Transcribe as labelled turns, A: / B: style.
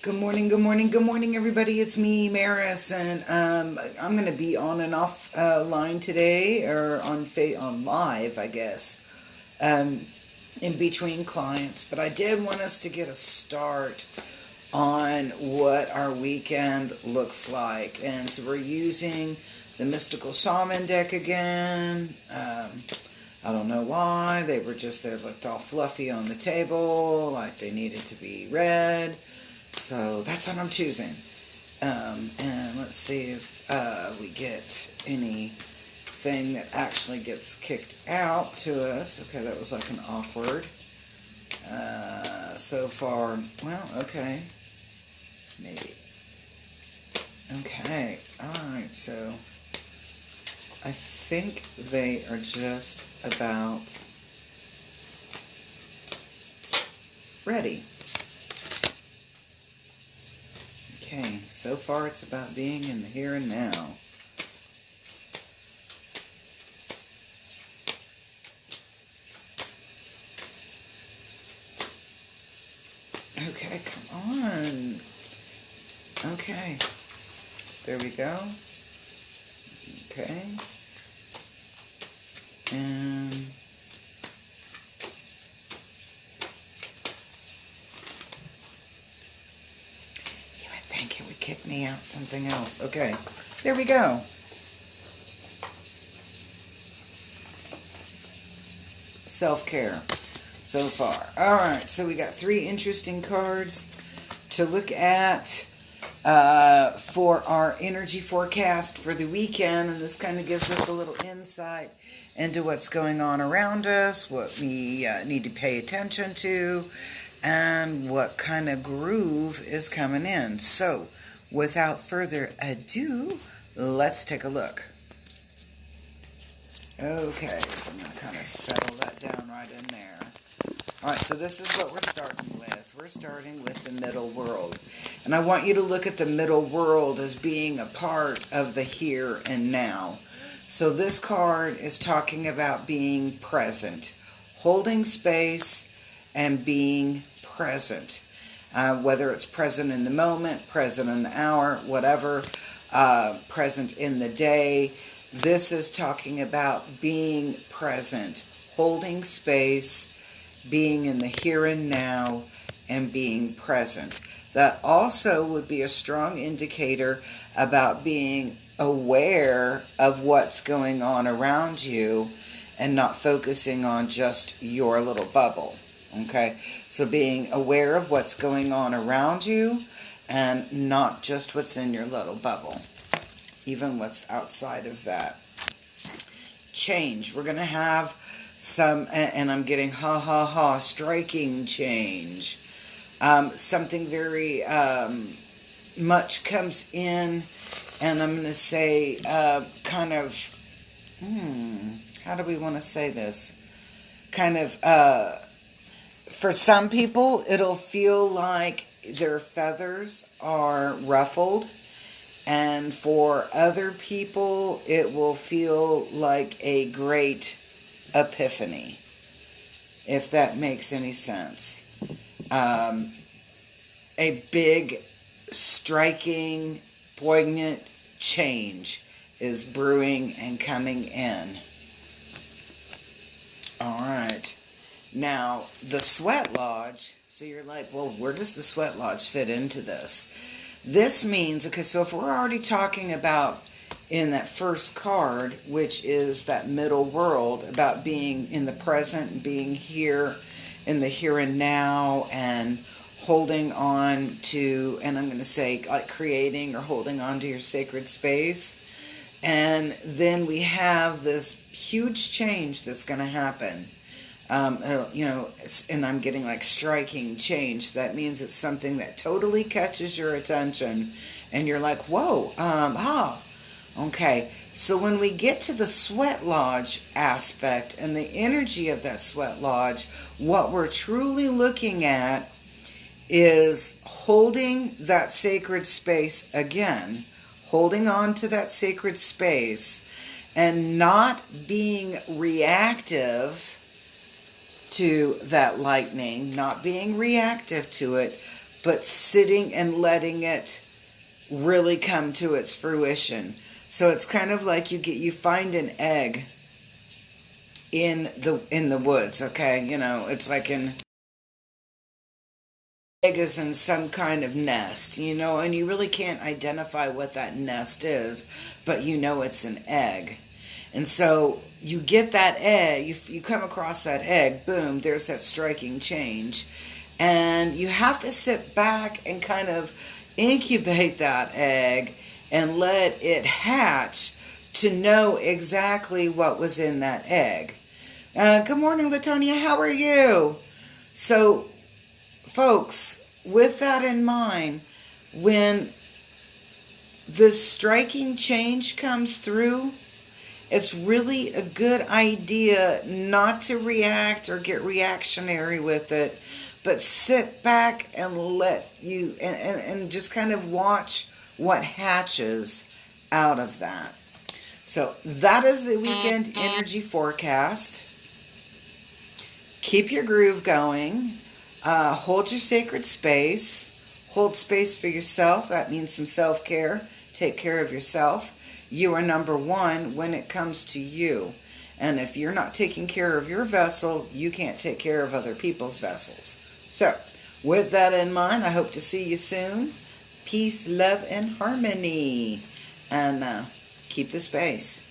A: Good morning, good morning, good morning, everybody. It's me, Maris, and I'm gonna be on and off line today, or on live, I guess, um, in between clients. But I did want us to get a start on what our weekend looks like, and so we're using the Mystical Shaman deck again. I don't know why they looked all fluffy on the table, like they needed to be read. So that's what I'm choosing. And let's see if we get anything that actually gets kicked out to us. Okay, that was like an awkward. So far, well, okay. Maybe. Okay, alright, so I think they are just about ready. Okay, so far it's about being in the here and now. Okay, come on. Okay, there we go. Okay. And you would think it would kick me out something else. Okay, there we go. Self-care so far. Alright, so we got 3 interesting cards to look at for our energy forecast for the weekend, and this kind of gives us a little insight into what's going on around us, what we need to pay attention to, and what kind of groove is coming in. So, without further ado, let's take a look. Okay, so I'm going to kind of settle that down right in there. Alright, so this is what we're starting with. We're starting with the middle world. And I want you to look at the middle world as being a part of the here and now. So this card is talking about being present, holding space, and being present. Whether it's present in the moment, present in the hour, whatever, present in the day. This is talking about being present, holding space, being in the here and now, and being present. That also would be a strong indicator about being aware of what's going on around you and not focusing on just your little bubble. Okay? So being aware of what's going on around you and not just what's in your little bubble, even what's outside of that. Change. We're going to have some, and I'm getting striking change. Something very much comes in, and I'm going to say kind of, how do we want to say this? Kind of, for some people, it'll feel like their feathers are ruffled. And for other people, it will feel like a great epiphany, if that makes any sense. A big, striking, poignant change is brewing and coming in. All right. Now, the Sweat Lodge, so you're like, well, where does the Sweat Lodge fit into this? This means, okay, so if we're already talking about in that first card, which is that middle world, about being in the present and being here in the here and now and holding on to, and I'm going to say like creating or holding on to your sacred space. And then we have this huge change that's going to happen. And I'm getting like striking change. That means it's something that totally catches your attention and you're like, whoa, okay. So when we get to the Sweat Lodge aspect and the energy of that Sweat Lodge, what we're truly looking at is holding that sacred space again, holding on to that sacred space and not being reactive to that lightning, not being reactive to it, but sitting and letting it really come to its fruition. So it's kind of like you find an egg in the woods, okay? You know, it's like egg is in some kind of nest, you know, and you really can't identify what that nest is, but you know it's an egg. And so you get that egg, you come across that egg, boom, there's that striking change. And you have to sit back and kind of incubate that egg and let it hatch to know exactly what was in that egg. Good morning, Latonia. How are you? So, folks, with that in mind, when the striking change comes through, it's really a good idea not to react or get reactionary with it, but sit back and and just kind of watch what hatches out of that. So that is the weekend energy forecast. Keep your groove going. Hold your sacred space. Hold space for yourself. That means some self-care. Take care of yourself. You are number one when it comes to you. And if you're not taking care of your vessel, you can't take care of other people's vessels. So, with that in mind, I hope to see you soon. Peace, love, and harmony. And keep the space.